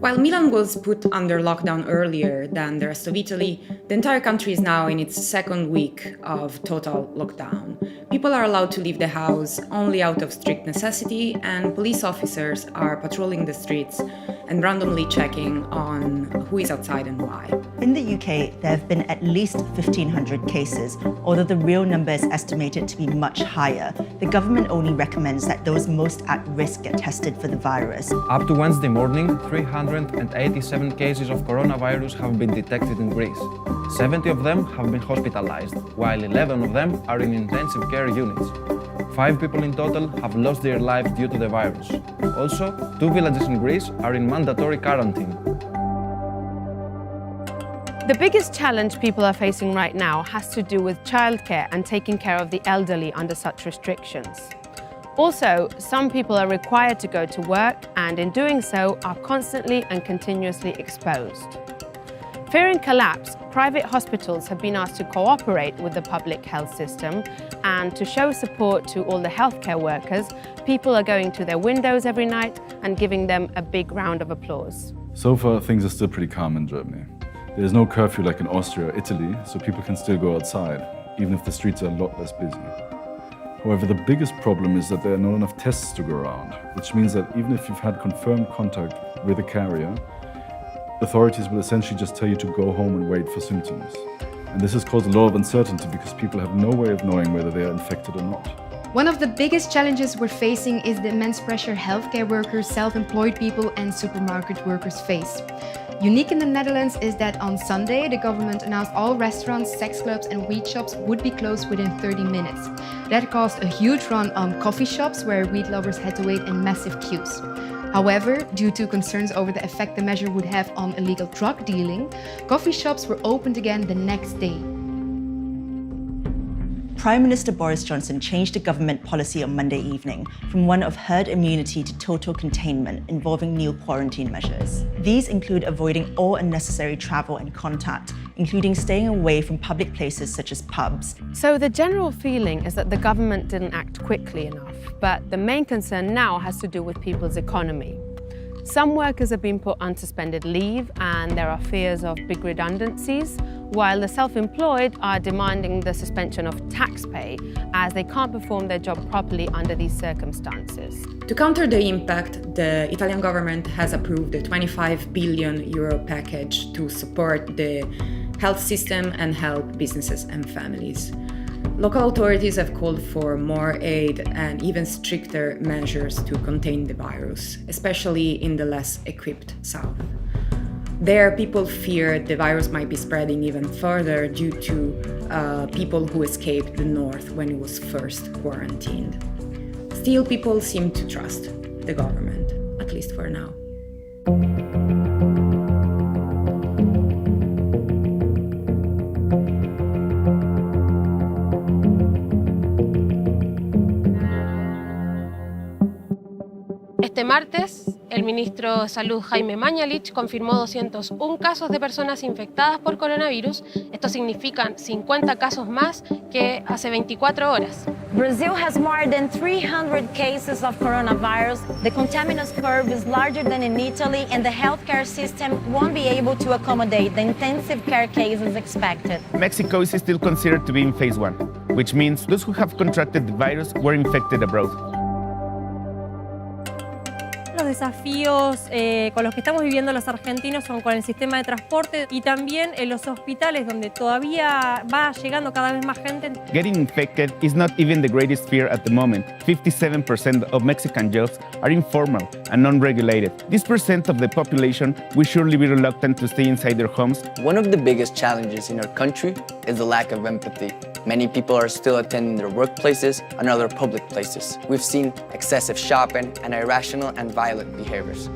While Milan was put under lockdown earlier than the rest of Italy, the entire country is now in its second week of total lockdown. People are allowed to leave the house only out of strict necessity, and police officers are patrolling the streets and randomly checking on who is outside and why. In the UK, there have been at least 1,500 cases, although the real number is estimated to be much higher. The government only recommends that those most at risk get tested for the virus. Up to Wednesday morning, 387 cases of coronavirus have been detected in Greece. 70 of them have been hospitalized, while 11 of them are in intensive care units. 5 people in total have lost their lives due to the virus. Also, 2 villages in Greece are in mandatory quarantine. The biggest challenge people are facing right now has to do with childcare and taking care of the elderly under such restrictions. Also, some people are required to go to work and in doing so are constantly and continuously exposed. Fearing collapse, private hospitals have been asked to cooperate with the public health system, and to show support to all the healthcare workers, people are going to their windows every night and giving them a big round of applause. So far, things are still pretty calm in Germany. There's no curfew like in Austria or Italy, so people can still go outside, even if the streets are a lot less busy. However, the biggest problem is that there are not enough tests to go around, which means that even if you've had confirmed contact with a carrier, authorities will essentially just tell you to go home and wait for symptoms. And this has caused a lot of uncertainty because people have no way of knowing whether they are infected or not. One of the biggest challenges we're facing is the immense pressure healthcare workers, self-employed people and supermarket workers face. Unique in the Netherlands is that on Sunday, the government announced all restaurants, sex clubs and weed shops would be closed within 30 minutes. That caused a huge run on coffee shops where weed lovers had to wait in massive queues. However, due to concerns over the effect the measure would have on illegal drug dealing, coffee shops were opened again the next day. Prime Minister Boris Johnson changed the government policy on Monday evening from one of herd immunity to total containment, involving new quarantine measures. These include avoiding all unnecessary travel and contact, including staying away from public places such as pubs. So the general feeling is that the government didn't act quickly enough, but the main concern now has to do with people's economy. Some workers have been put on suspended leave and there are fears of big redundancies, while the self-employed are demanding the suspension of tax pay as they can't perform their job properly under these circumstances. To counter the impact, the Italian government has approved a 25 billion euro package to support the health system and help businesses and families. Local authorities have called for more aid and even stricter measures to contain the virus, especially in the less equipped south. There, people fear the virus might be spreading even further due to people who escaped the north when it was first quarantined. Still, people seem to trust the government, at least for now. Este martes, el ministro de Salud Jaime Mañalich confirmó 201 casos de personas infectadas por coronavirus. Esto significan 50 casos más que hace 24 horas. Brazil has more than 300 cases of coronavirus. The contaminance curve is larger than in Italy, and the healthcare system won't be able to accommodate the intensive care cases expected. Mexico is still considered to be in phase 1, which means those who have contracted the virus were infected abroad. Los desafíos con los que estamos viviendo los argentinos son con el sistema de transporte y también en los hospitales donde todavía va llegando cada vez más gente. Getting infected is not even the greatest fear at the moment. 57% of Mexican jobs are informal and unregulated. This percent of the population will surely be reluctant to stay inside their homes. One of the biggest challenges in our country is the lack of empathy. Many people are still attending their workplaces and other public places. We've seen excessive shopping and irrational and violent behaviors.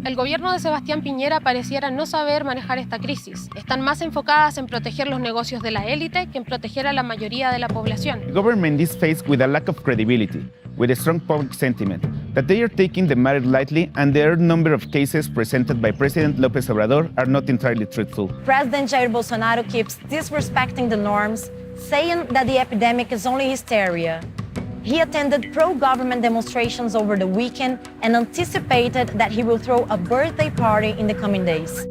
El gobierno de Sebastián Piñera pareciera no saber manejar esta crisis. Están más enfocadas en proteger los negocios de la élite que en proteger a la mayoría de la población. The government is faced with a lack of credibility, with a strong public sentiment, that they are taking the matter lightly, and the number of cases presented by President López Obrador are not entirely truthful. President Jair Bolsonaro keeps disrespecting the norms, saying that the epidemic is only hysteria. He attended pro-government demonstrations over the weekend and anticipated that he will throw a birthday party in the coming days.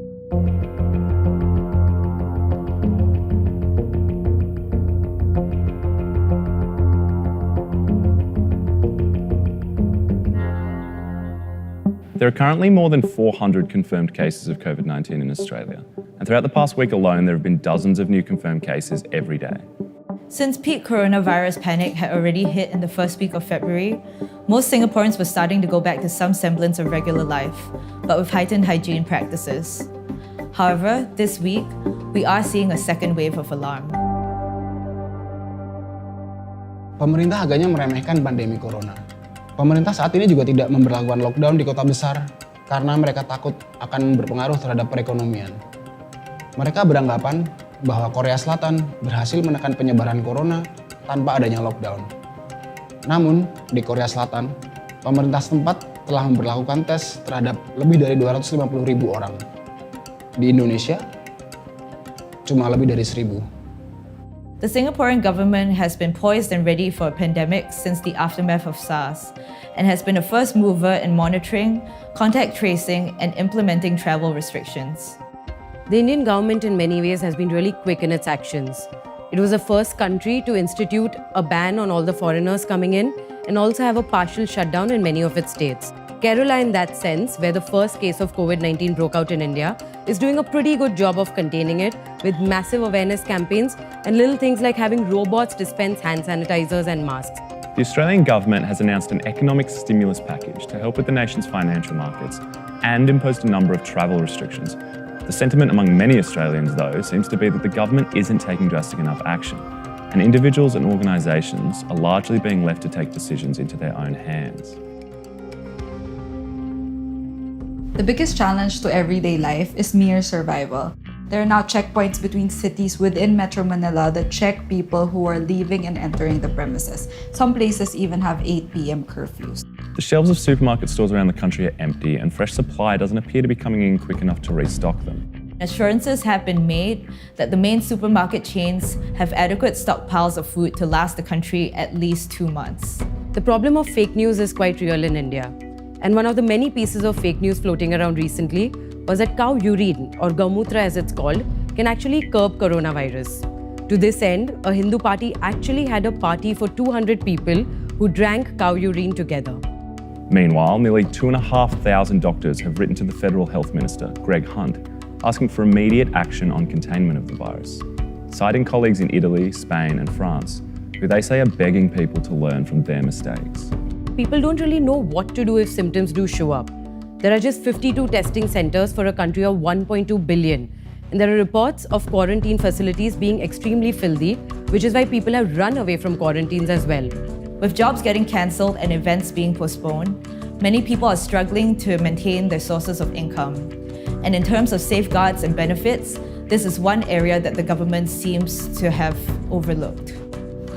There are currently more than 400 confirmed cases of COVID-19 in Australia. And throughout the past week alone, there have been dozens of new confirmed cases every day. Since peak coronavirus panic had already hit in the first week of February, most Singaporeans were starting to go back to some semblance of regular life, but with heightened hygiene practices. However, this week, we are seeing a second wave of alarm. Pemerintah agaknya meremehkan pandemi corona. Pemerintah saat ini juga tidak memberlakukan lockdown di kota besar karena mereka takut akan berpengaruh terhadap perekonomian. Mereka beranggapan bahwa Korea Selatan berhasil menekan penyebaran corona tanpa adanya lockdown. Namun, di Korea Selatan, pemerintah setempat telah memberlakukan tes terhadap lebih dari 250.000 orang. Di Indonesia, cuma lebih dari 1.000. The Singaporean government has been poised and ready for a pandemic since the aftermath of SARS and has been a first mover in monitoring, contact tracing, and implementing travel restrictions. The Indian government in many ways has been really quick in its actions. It was the first country to institute a ban on all the foreigners coming in and also have a partial shutdown in many of its states. Kerala, in that sense, where the first case of COVID-19 broke out in India, is doing a pretty good job of containing it with massive awareness campaigns and little things like having robots dispense hand sanitizers and masks. The Australian government has announced an economic stimulus package to help with the nation's financial markets and imposed a number of travel restrictions. The sentiment among many Australians, though, seems to be that the government isn't taking drastic enough action, and individuals and organisations are largely being left to take decisions into their own hands. The biggest challenge to everyday life is mere survival. There are now checkpoints between cities within Metro Manila that check people who are leaving and entering the premises. Some places even have 8 p.m. curfews. The shelves of supermarket stores around the country are empty, and fresh supply doesn't appear to be coming in quick enough to restock them. Assurances have been made that the main supermarket chains have adequate stockpiles of food to last the country at least 2 months. The problem of fake news is quite real in India. And one of the many pieces of fake news floating around recently was that cow urine, or Gaumutra as it's called, can actually curb coronavirus. To this end, a Hindu party actually had a party for 200 people who drank cow urine together. Meanwhile, nearly 2,500 doctors have written to the Federal Health Minister, Greg Hunt, asking for immediate action on containment of the virus, citing colleagues in Italy, Spain and France, who they say are begging people to learn from their mistakes. People don't really know what to do if symptoms do show up. There are just 52 testing centers for a country of 1.2 billion. And there are reports of quarantine facilities being extremely filthy, which is why people have run away from quarantines as well. With jobs getting cancelled and events being postponed, many people are struggling to maintain their sources of income. And in terms of safeguards and benefits, this is one area that the government seems to have overlooked.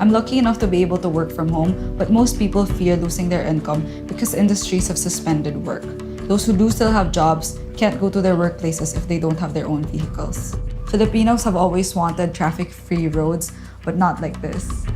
I'm lucky enough to be able to work from home, but most people fear losing their income because industries have suspended work. Those who do still have jobs can't go to their workplaces if they don't have their own vehicles. Filipinos have always wanted traffic-free roads, but not like this.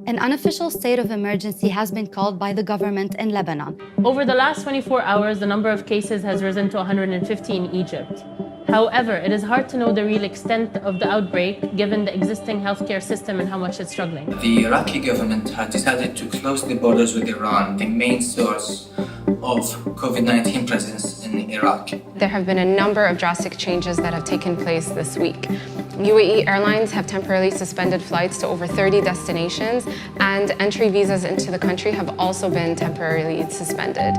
An unofficial state of emergency has been called by the government in Lebanon. Over the last 24 hours, the number of cases has risen to 150 in Egypt. However, it is hard to know the real extent of the outbreak given the existing healthcare system and how much it's struggling. The Iraqi government had decided to close the borders with Iran, the main source of COVID-19 presence in Iraq. There have been a number of drastic changes that have taken place this week. UAE Airlines have temporarily suspended flights to over 30 destinations, and entry visas into the country have also been temporarily suspended.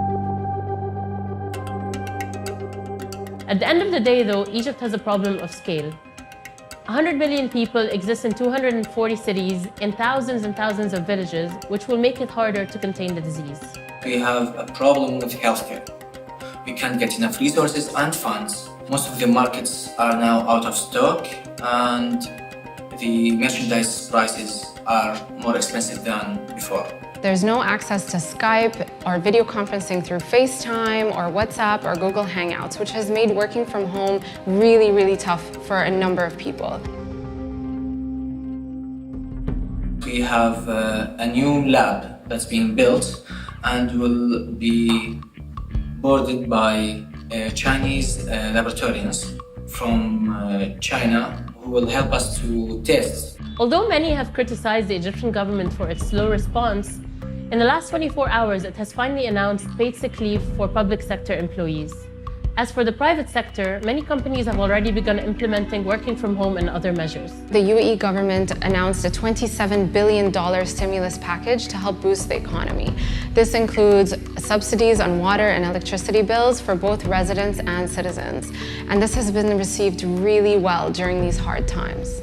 At the end of the day, though, Egypt has a problem of scale. 100 million people exist in 240 cities, in thousands and thousands of villages, which will make it harder to contain the disease. We have a problem with healthcare. We can't get enough resources and funds. Most of the markets are now out of stock, and the merchandise prices are more expensive than before. There's no access to Skype or video conferencing through FaceTime or WhatsApp or Google Hangouts, which has made working from home really, really tough for a number of people. We have a new lab that's being built and will be boarded by Chinese laboratorians from China who will help us to test. Although many have criticized the Egyptian government for its slow response, in the last 24 hours it has finally announced paid sick leave for public sector employees. As for the private sector, many companies have already begun implementing working from home and other measures. The UAE government announced a $27 billion stimulus package to help boost the economy. This includes subsidies on water and electricity bills for both residents and citizens. And this has been received really well during these hard times.